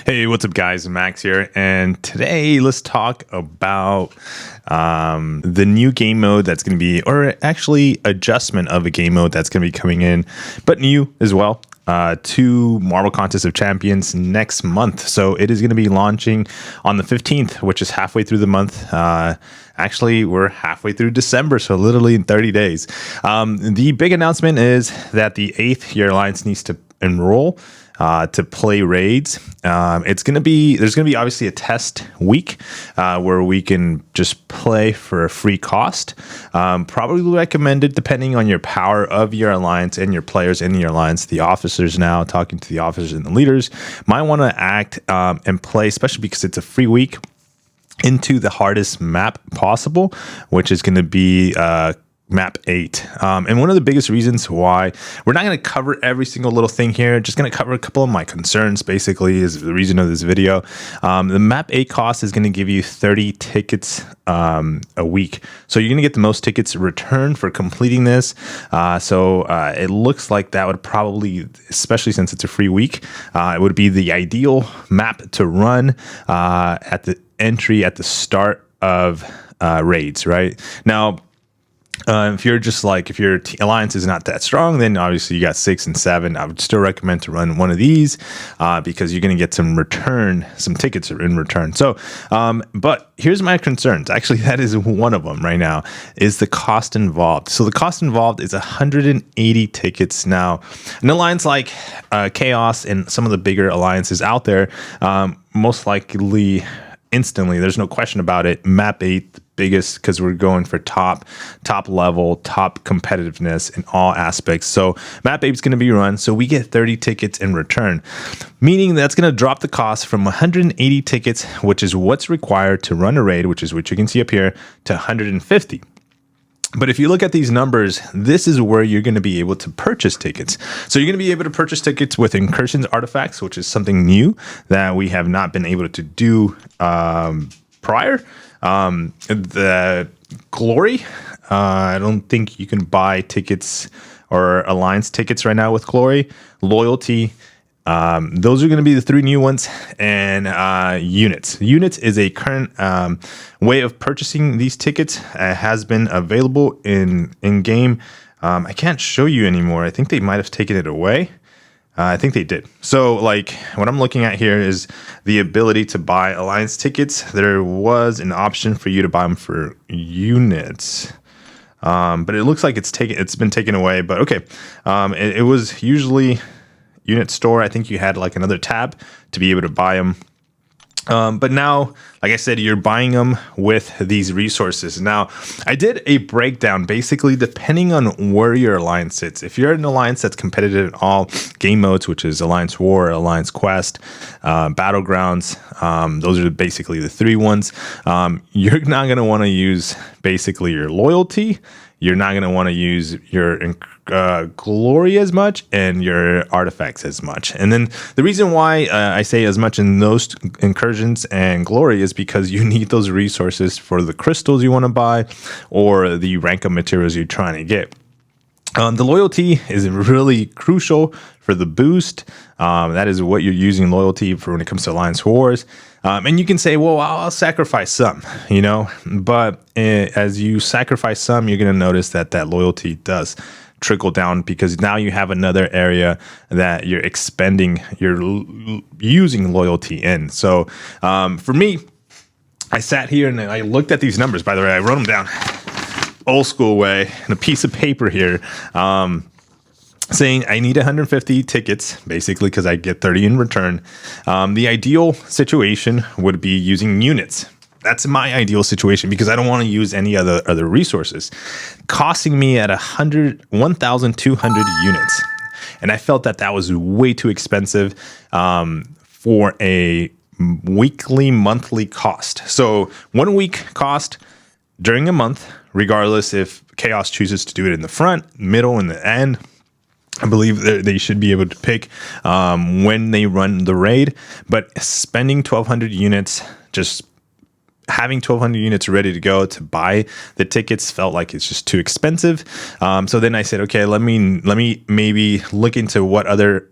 Hey, what's up, guys? Max here, and today let's talk about the new game mode that's going to be, or actually adjustment of a game mode that's going to be coming in, but new as well, to Marvel Contest of Champions next month. So it is going to be launching on the 15th, which is halfway through the month. Actually, we're halfway through December, so literally in 30 days. The big announcement is that the 8th Year Alliance needs to enroll to play raids. There's going to be obviously a test week where we can just play for a free cost. Probably recommended depending on your power of your alliance and your players in your alliance. The officers, now talking to the officers and the leaders, might want to act and play, especially because it's a free week, into the hardest map possible, which is going to be map 8. And one of the biggest reasons why we're not going to cover every single little thing here, just going to cover a couple of my concerns, basically, is the reason of this video. The map 8 cost is going to give you 30 tickets a week. So you're going to get the most tickets returned for completing this. So it looks like that would probably, especially since it's a free week, it would be the ideal map to run at the entry at the start of raids, right? Now, if your alliance is not that strong, then obviously you got 6 and 7. I would still recommend to run one of these because you're going to get some tickets in return. So, but here's my concerns. Actually, that is one of them right now, is the cost involved. So the cost involved is 180 tickets. Now, an alliance like Chaos and some of the bigger alliances out there, most likely instantly, there's no question about it, map 8 biggest, because we're going for top level, top competitiveness in all aspects. So map 8 is going to be run, so we get 30 tickets in return, meaning that's going to drop the cost from 180 tickets, which is what's required to run a raid, which is what you can see up here, to 150. But if you look at these numbers, this is where you're going to be able to purchase tickets. So you're going to be able to purchase tickets with Incursions artifacts, which is something new that we have not been able to do prior. The Glory, I don't think you can buy tickets or Alliance tickets right now with Glory. Loyalty, those are going to be the 3 new ones, and units. Units is a current way of purchasing these tickets. It has been available in game. I can't show you anymore. I think they might have taken it away. I think they did. So, like, what I'm looking at here is the ability to buy Alliance tickets. There was an option for you to buy them for units. But it looks like it's been taken away. But okay, it was usually unit store. I think you had like another tab to be able to buy them. But now, like I said, you're buying them with these resources. Now, I did a breakdown, basically, depending on where your alliance sits. If you're an alliance that's competitive in all game modes, which is Alliance War, Alliance Quest, Battlegrounds, those are basically the 3 ones. You're not going to want to use basically your loyalty. You're not going to want to use your glory as much and your artifacts as much. And then the reason why I say as much in those incursions and glory is because you need those resources for the crystals you want to buy or the rank up materials you're trying to get. The loyalty is really crucial for the boost. That is what you're using loyalty for when it comes to Alliance Wars. And you can say, well, I'll sacrifice some, but as you sacrifice some, you're going to notice that loyalty does trickle down, because now you have another area that you're using loyalty in. So for me, I sat here and I looked at these numbers. By the way, I wrote them down old school way in a piece of paper here, saying I need 150 tickets, basically, because I get 30 in return. The ideal situation would be using units. That's my ideal situation because I don't want to use any other resources. Costing me at 1,200 units. And I felt that was way too expensive for a monthly cost. So 1 week cost during a month, regardless if Chaos chooses to do it in the front, middle, and the end. I believe they should be able to pick when they run the raid. But spending 1,200 units, just having 1,200 units ready to go to buy the tickets felt like it's just too expensive. So then I said, okay, let me maybe look into what other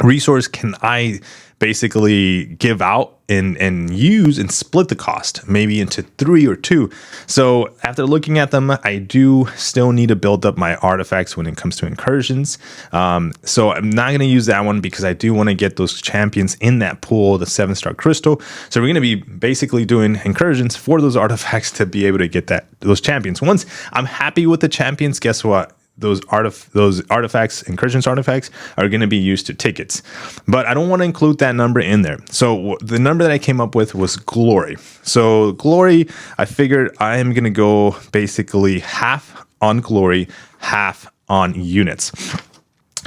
resource can I basically give out and use and split the cost maybe into 3 or 2. So after looking at them, I do still need to build up my artifacts when it comes to incursions. So I'm not going to use that one because I do want to get those champions in that pool, the 7-star crystal. So we're going to be basically doing incursions for those artifacts to be able to get those champions. Once I'm happy with the champions, guess what? Those artifacts, incursions artifacts, are going to be used to tickets. But I don't want to include that number in there. So the number that I came up with was glory. So glory, I figured I am going to go basically half on glory, half on units.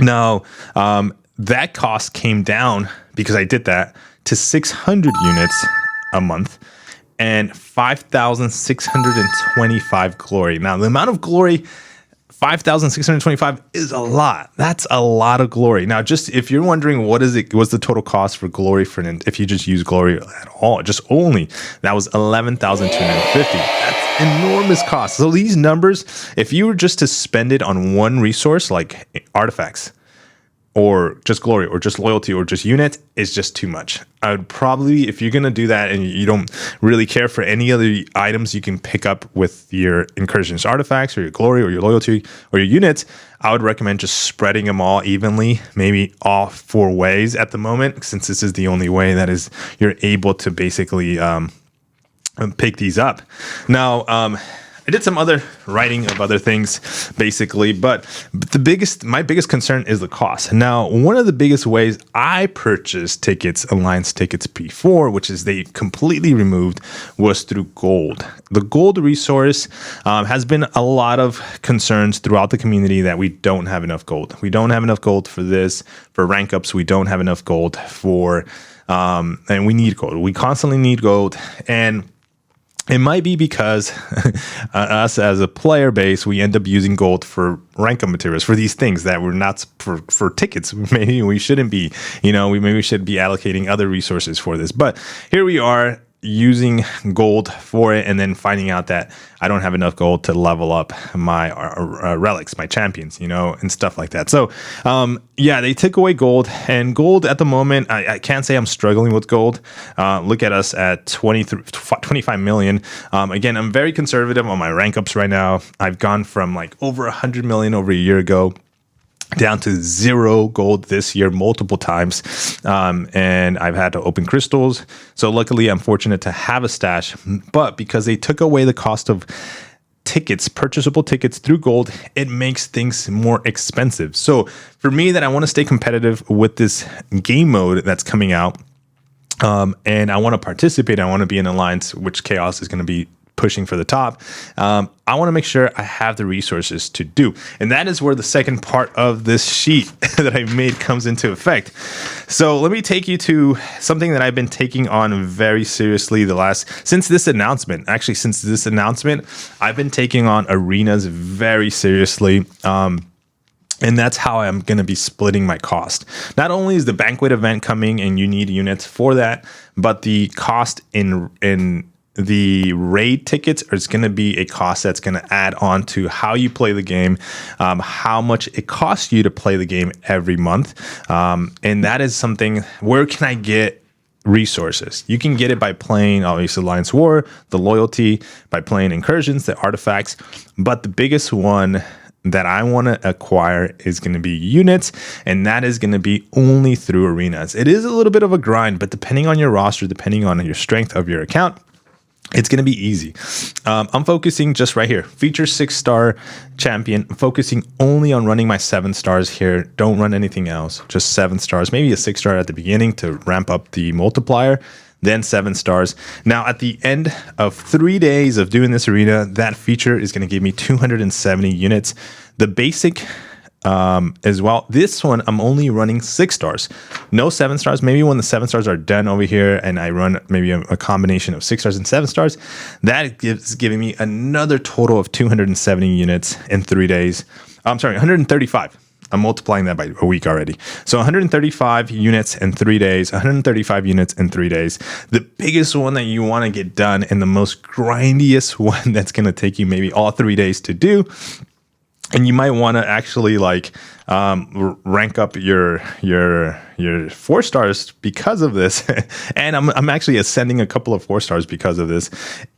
Now, that cost came down because I did that to 600 units a month and 5,625 glory. Now, the amount of glory, 5,625 is a lot. That's a lot of glory. Now, just if you're wondering what's the total cost for glory if you just use glory at all, just only, that was 11,250. That's enormous cost. So these numbers, if you were just to spend it on one resource like artifacts, or just glory, or just loyalty, or just unit, is just too much. I would probably, if you're going to do that and you don't really care for any other items you can pick up with your incursions artifacts, or your glory, or your loyalty, or your units, I would recommend just spreading them all evenly, maybe all 4 ways at the moment, since this is the only way that is you're able to basically pick these up. Now, I did some other writing of other things, basically, but my biggest concern is the cost. Now, one of the biggest ways I purchased tickets, Alliance tickets before, which is they completely removed, was through gold. The gold resource has been a lot of concerns throughout the community that we don't have enough gold. We don't have enough gold for this, for rank ups. We don't have enough gold for, and we need gold. We constantly need gold, and it might be because us as a player base, we end up using gold for rank up materials, for these things that we're not for tickets. Maybe we shouldn't be, maybe we should be allocating other resources for this. But here we are using gold for it, and then finding out that I don't have enough gold to level up my relics, my champions, and stuff like that. So, they took away gold, and gold at the moment, I can't say I'm struggling with gold. Look at us at 25 million. Again, I'm very conservative on my rank ups right now. I've gone from like over 100 million over a year ago down to 0 gold this year multiple times, and I've had to open crystals. So luckily, I'm fortunate to have a stash, but because they took away the cost of tickets, purchasable tickets through gold, it makes things more expensive. So for me, that I want to stay competitive with this game mode that's coming out, and I want to participate, I want to be in Alliance, which Chaos is going to be pushing for the top. I want to make sure I have the resources to do. And that is where the second part of this sheet that I made comes into effect. So let me take you to something that I've been taking on very seriously since this announcement, I've been taking on arenas very seriously. And that's how I'm going to be splitting my cost. Not only is the banquet event coming and you need units for that, but the cost in the raid tickets is going to be a cost that's going to add on to how you play the game, how much it costs you to play the game every month. And that is something, where can I get resources? You can get it by playing, obviously, Alliance War, the loyalty, by playing incursions, the artifacts. But the biggest one that I want to acquire is going to be units, and that is going to be only through arenas. It is a little bit of a grind, but depending on your roster, depending on your strength of your account, it's going to be easy. I'm focusing just right here. Feature 6-star champion. I'm focusing only on running my 7 stars here. Don't run anything else. Just 7 stars. Maybe a 6-star at the beginning to ramp up the multiplier. Then 7 stars. Now, at the end of 3 days of doing this arena, that feature is going to give me 270 units. The basic as well. This one, I'm only running 6 stars. No 7 stars. Maybe when the 7 stars are done over here and I run maybe a combination of 6 stars and 7 stars, that is giving me another total of 270 units in 3 days. I'm sorry, 135. I'm multiplying that by a week already. So 135 units in 3 days, 135 units in 3 days. The biggest one that you want to get done, and the most grindiest one that's going to take you maybe all 3 days to do, and you might want to actually like rank up your 4 stars because of this. And I'm actually ascending a couple of 4 stars because of this.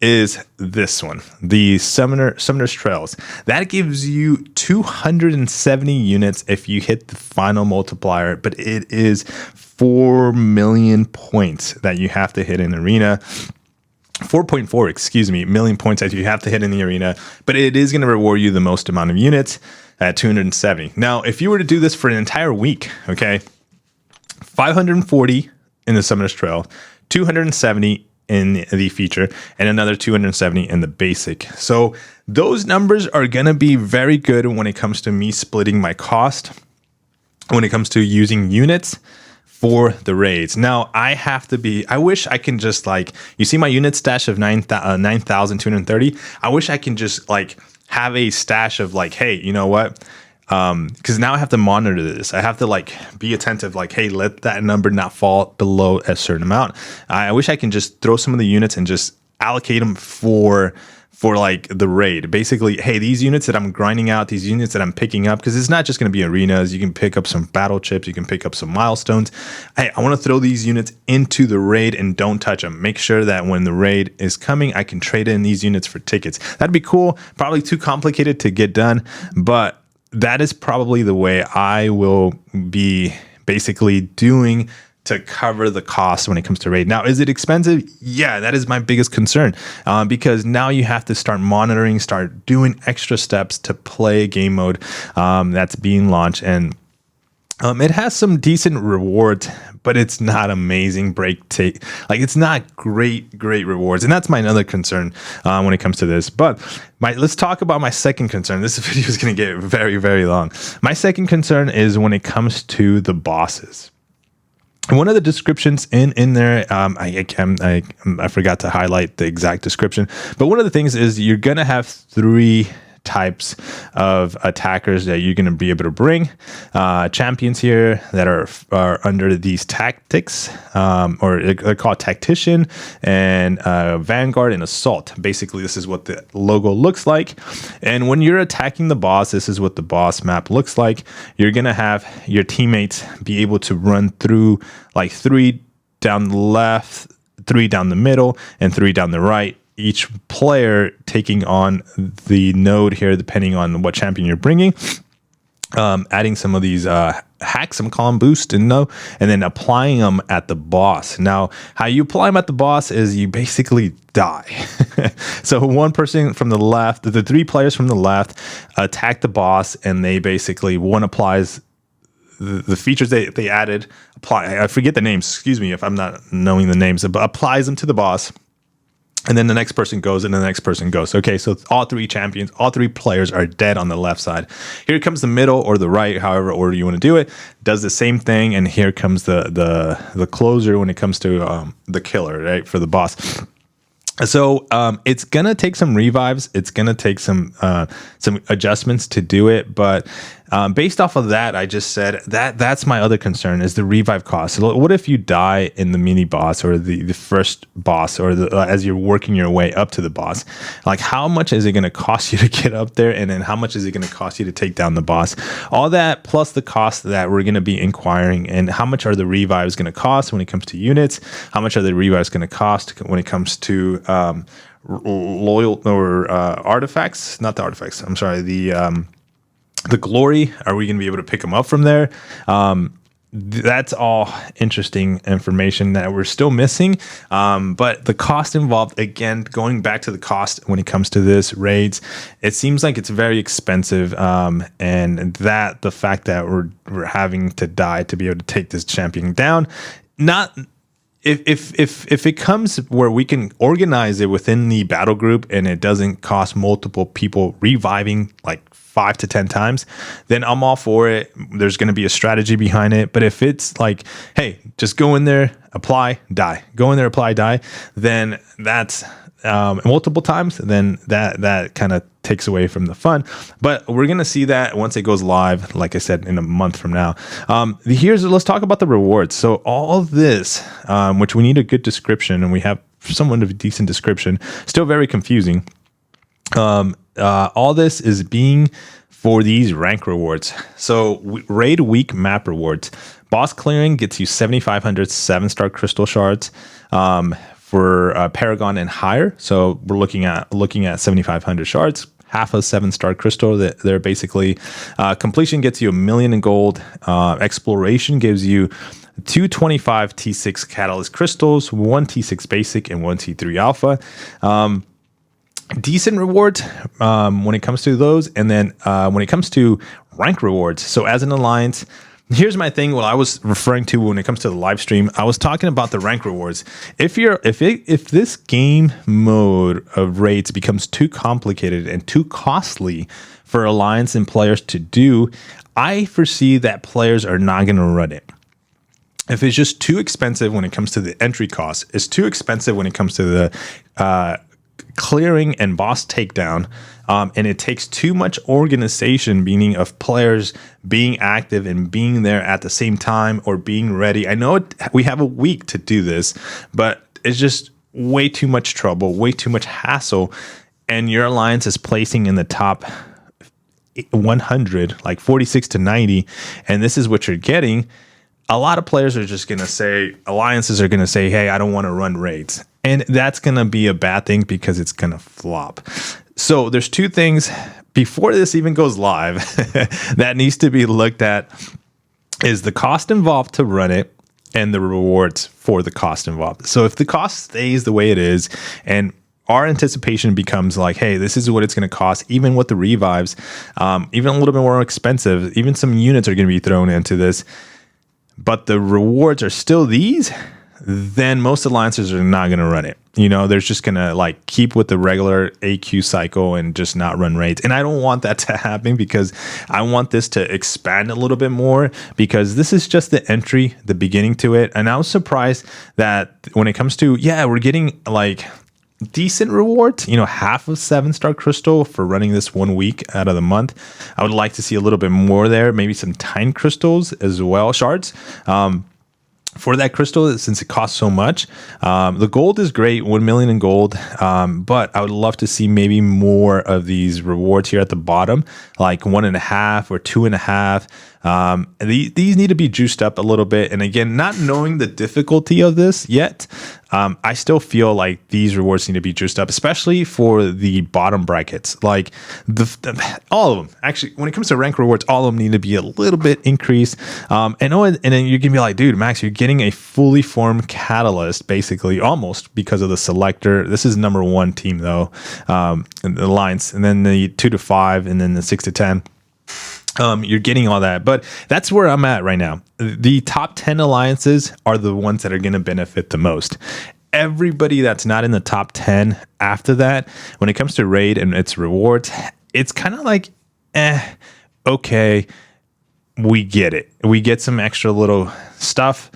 Is this one, the Summoner's Trails? That gives you 270 units if you hit the final multiplier, but it is 4 million points that you have to hit in arena. 4.4 million points that you have to hit in the arena, but it is going to reward you the most amount of units at 270. Now, if you were to do this for an entire week, okay, 540 in the Summoner's Trail, 270 in the feature, and another 270 in the basic. So those numbers are going to be very good when it comes to me splitting my cost, when it comes to using units for the raids. Now, I wish I can just like, you see my unit stash of 9,230. I wish I can just like have a stash of like, hey, you know what? Because now I have to monitor this. I have to like be attentive, like, hey, let that number not fall below a certain amount. I wish I can just throw some of the units and just allocate them for like the raid. Basically, hey, these units that I'm grinding out, these units that I'm picking up, because it's not just going to be arenas. You can pick up some battle chips, you can pick up some milestones. Hey, I want to throw these units into the raid and don't touch them. Make sure that when the raid is coming, I can trade in these units for tickets. That'd be cool. Probably too complicated to get done, but that is probably the way I will be basically doing to cover the cost when it comes to raid. Now, is it expensive? Yeah, that is my biggest concern, because now you have to start monitoring, start doing extra steps to play game mode that's being launched. And it has some decent rewards, but it's not amazing it's not great rewards. And that's my another concern when it comes to this. But let's talk about my second concern. This video is going to get very, very long. My second concern is when it comes to the bosses. One of the descriptions in there, I forgot to highlight the exact description, but one of the things is you're going to have 3 types of attackers that you're going to be able to bring. Champions here that are under these tactics, or they're called Tactician and Vanguard and Assault. Basically, this is what the logo looks like. And when you're attacking the boss, this is what the boss map looks like. You're going to have your teammates be able to run through like 3 down the left, 3 down the middle, and 3 down the right. Each player taking on the node here, depending on what champion you're bringing, adding some of these hacks, I'm calling boost and then applying them at the boss. Now, how you apply them at the boss is you basically die. So one person from the left, the 3 players from the left attack the boss, and they basically, one applies the features they added, I forget the names, excuse me if I'm not knowing the names, but applies them to the boss. And then the next person goes, and the next person goes. Okay, so all 3 champions, all 3 players are dead on the left side. Here comes the middle or the right, however order you want to do it. Does the same thing, and here comes the closer when it comes to the killer, right, for the boss. So it's gonna take some revives. It's gonna take some adjustments to do it, but based off of that, I just said that's my other concern is the revive cost. So what if you die in the mini boss or the first boss, or as you're working your way up to the boss? Like, how much is it going to cost you to get up there, and then how much is it going to cost you to take down the boss? All that plus the cost that we're going to be inquiring, and how much are the revives going to cost when it comes to units? How much are the revives going to cost when it comes to loyal or artifacts? Not the artifacts. I'm sorry. The glory, are we going to be able to pick them up from there? That's all interesting information that we're still missing. But the cost involved, again, going back to the cost when it comes to this raids, it seems like it's very expensive. And that the fact that we're having to die to be able to take this champion down, not... If it comes where we can organize it within the battle group and it doesn't cost multiple people reviving like 5 to 10 times, then I'm all for it. There's going to be a strategy behind it. But if it's like, hey, just go in there, apply, die. Go in there, apply, die. Then that's multiple times. Then that kind of takes away from the fun. But we're going to see that once it goes live, like I said, in a month from now. Let's talk about the rewards. So all of this, which we need a good description, and we have somewhat of a decent description, still very confusing. All this is being for these rank rewards. So raid week map rewards. Boss clearing gets you 7,500 7-star crystal shards for Paragon and higher. So we're looking at 7,500 shards, half a 7-star crystal. That they're basically completion gets you 1 million in gold. Exploration gives you 225 T6 catalyst crystals, 1 T6 basic, and 1 T3 alpha. Decent rewards when it comes to those. And then when it comes to rank rewards, so as an alliance, here's my thing. What I was referring to when it comes to the live stream, I was talking about the rank rewards. If this game mode of raids becomes too complicated and too costly for alliance and players to do, I foresee that players are not going to run it. If it's just too expensive when it comes to the entry cost, it's too expensive when it comes to the clearing and boss takedown, and it takes too much organization, meaning of players being active and being there at the same time or being ready. I know we have a week to do this, but it's just way too much trouble, way too much hassle, and your alliance is placing in the top 100, like 46 to 90, and this is what you're getting. A lot of players are just going to say, alliances are going to say, hey, I don't want to run raids. And that's going to be a bad thing because it's going to flop. So there's two things before this even goes live that needs to be looked at is the cost involved to run it and the rewards for the cost involved. So if the cost stays the way it is and our anticipation becomes like, hey, this is what it's going to cost, even with the revives, even a little bit more expensive, even some units are going to be thrown into this, but the rewards are still these, then most alliances are not going to run it. You know, they're just going to like keep with the regular AQ cycle and just not run raids. And I don't want that to happen because I want this to expand a little bit more because this is just the entry, the beginning to it. And I was surprised that when it comes to, we're getting like decent rewards, you know, half of 7-star crystal for running this 1 week out of the month. I would like to see a little bit more there, maybe some time crystals as well, shards. For that crystal, since it costs so much, the gold is great, 1 million in gold, but I would love to see maybe more of these rewards here at the bottom, like 1.5 or 2.5. These need to be juiced up a little bit. And again, not knowing the difficulty of this yet, I still feel like these rewards need to be juiced up, especially for the bottom brackets. Like all of them, actually, when it comes to rank rewards, all of them need to be a little bit increased. And then you can be like, dude, Max, you're getting a fully formed catalyst, basically, almost because of the selector. This is number 1 team though, in the alliance, and then the 2 to 5, and then the 6 to 10. You're getting all that, but that's where I'm at right now. The top 10 alliances are the ones that are going to benefit the most. Everybody that's not in the top 10 after that, when it comes to raid and its rewards, it's kind of like, okay, we get it. We get some extra little stuff.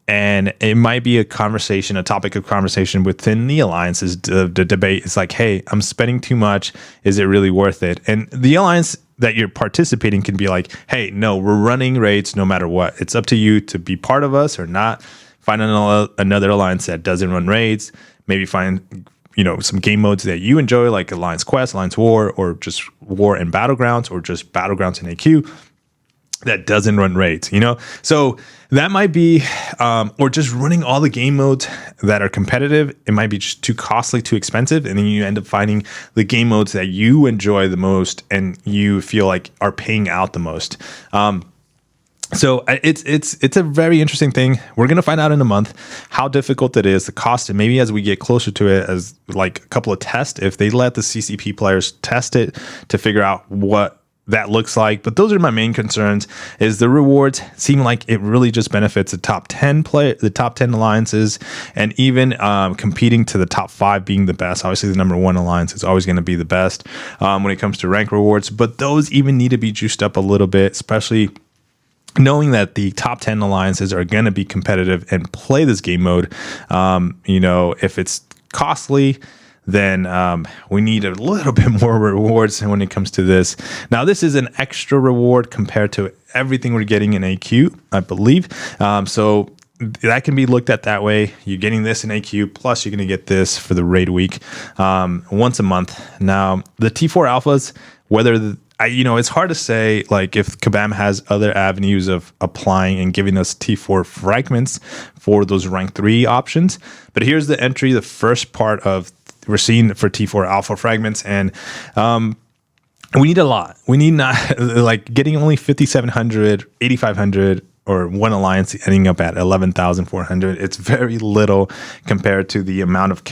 And it might be a topic of conversation within the alliances. The debate is like, hey, I'm spending too much. Is it really worth it? And the alliance that you're participating can be like, hey, no, we're running raids no matter what. It's up to you to be part of us or not. Find another alliance that doesn't run raids. Maybe find, some game modes that you enjoy, like Alliance Quest, Alliance War, or just War and Battlegrounds, or just Battlegrounds and AQ that doesn't run raids, So that might be, or just running all the game modes that are competitive. It might be just too costly, too expensive. And then you end up finding the game modes that you enjoy the most and you feel like are paying out the most. So it's a very interesting thing. We're going to find out in a month how difficult it is, the cost, and maybe as we get closer to it, as like a couple of tests, if they let the CCP players test it to figure out what that looks like. But those are my main concerns. Is the rewards seem like it really just benefits the top 10 alliances, and even competing to the top 5 being the best. Obviously the number 1 alliance is always going to be the best when it comes to rank rewards, but those even need to be juiced up a little bit, especially knowing that the top 10 alliances are going to be competitive and play this game mode. If it's costly, then we need a little bit more rewards when it comes to this. Now, this is an extra reward compared to everything we're getting in AQ, I believe. So that can be looked at that way. You're getting this in AQ, plus you're going to get this for the raid week once a month. Now, the T4 alphas, whether it's hard to say like if Kabam has other avenues of applying and giving us T4 fragments for those rank 3 options. But here's the entry, the first part of we're seeing for T4 alpha fragments, and we need a lot. We need not like getting only 5,700, 8,500, or one alliance ending up at 11,400. It's very little compared to the amount of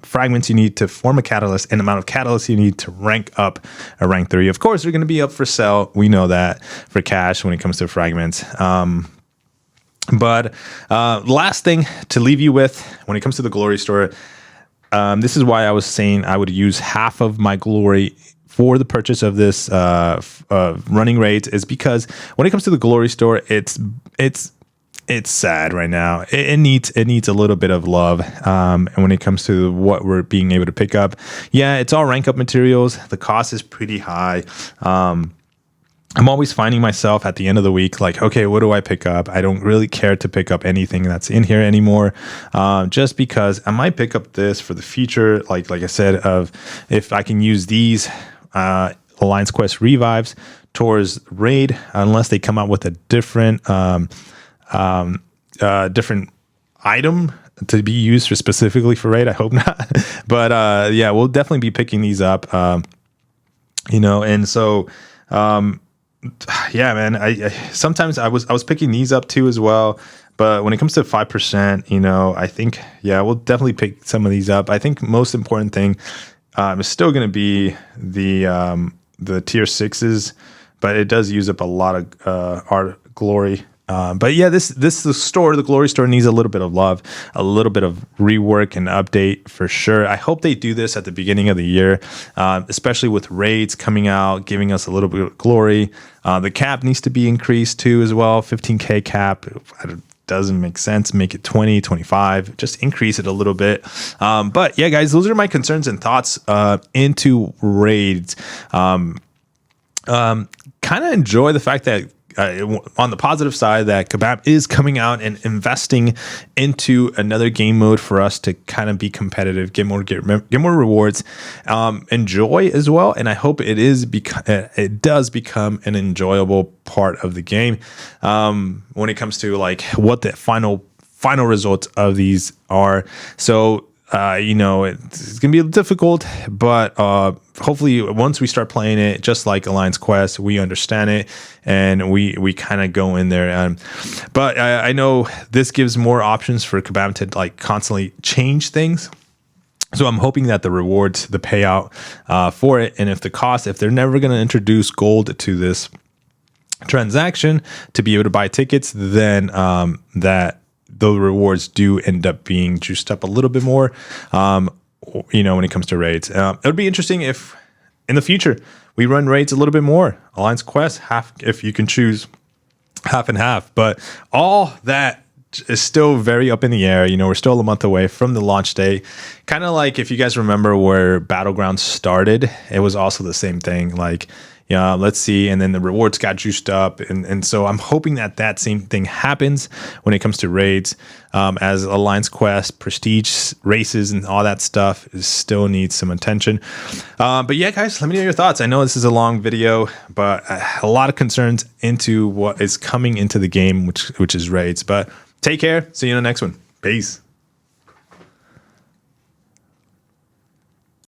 fragments you need to form a catalyst and the amount of catalysts you need to rank up a rank 3. Of course, they're going to be up for sale. We know that for cash when it comes to fragments. But last thing to leave you with when it comes to the glory store, this is why I was saying I would use half of my glory for the purchase of this running rate, is because when it comes to the glory store, it's sad right now. It needs a little bit of love. And when it comes to what we're being able to pick up, yeah, it's all rank up materials. The cost is pretty high. I'm always finding myself at the end of the week like, okay, what do I pick up? I don't really care to pick up anything that's in here anymore, just because I might pick up this for the future. Like I said, of if I can use these Alliance Quest revives towards raid, unless they come out with a different different item to be used specifically for raid. I hope not. But yeah, we'll definitely be picking these up. And so yeah, man. I sometimes I was picking these up too as well. But when it comes to 5%, I think we'll definitely pick some of these up. I think most important thing is still going to be the tier 6s, but it does use up a lot of our glory. But yeah, the store, the glory store, needs a little bit of love, a little bit of rework and update for sure. I hope they do this at the beginning of the year, especially with raids coming out, giving us a little bit of glory. The cap needs to be increased too as well. 15K cap doesn't make sense. Make it 20, 25, just increase it a little bit. But yeah, guys, those are my concerns and thoughts into raids. Kind of enjoy the fact that on the positive side, that Kabam is coming out and investing into another game mode for us to kind of be competitive, get more rewards, enjoy as well. And I hope it does become an enjoyable part of the game when it comes to like what the final results of these are. So it's gonna be difficult, but hopefully once we start playing it, just like Alliance Quest, we understand it and we kind of go in there. But I know this gives more options for Kabam to like constantly change things. So I'm hoping that the rewards, the payout for it, and if they're never going to introduce gold to this transaction to be able to buy tickets, then that the rewards do end up being juiced up a little bit more, when it comes to raids. It would be interesting if in the future we run raids a little bit more. Alliance Quest, half, if you can choose half and half. But all that is still very up in the air. We're still a month away from the launch day. Kind of like if you guys remember where Battlegrounds started, it was also the same thing. Like, let's see. And then the rewards got juiced up. And so I'm hoping that same thing happens when it comes to raids, as Alliance Quest, prestige races, and all that stuff still needs some attention. But yeah, guys, let me know your thoughts. I know this is a long video, but a lot of concerns into what is coming into the game, which is raids. But take care. See you in the next one. Peace.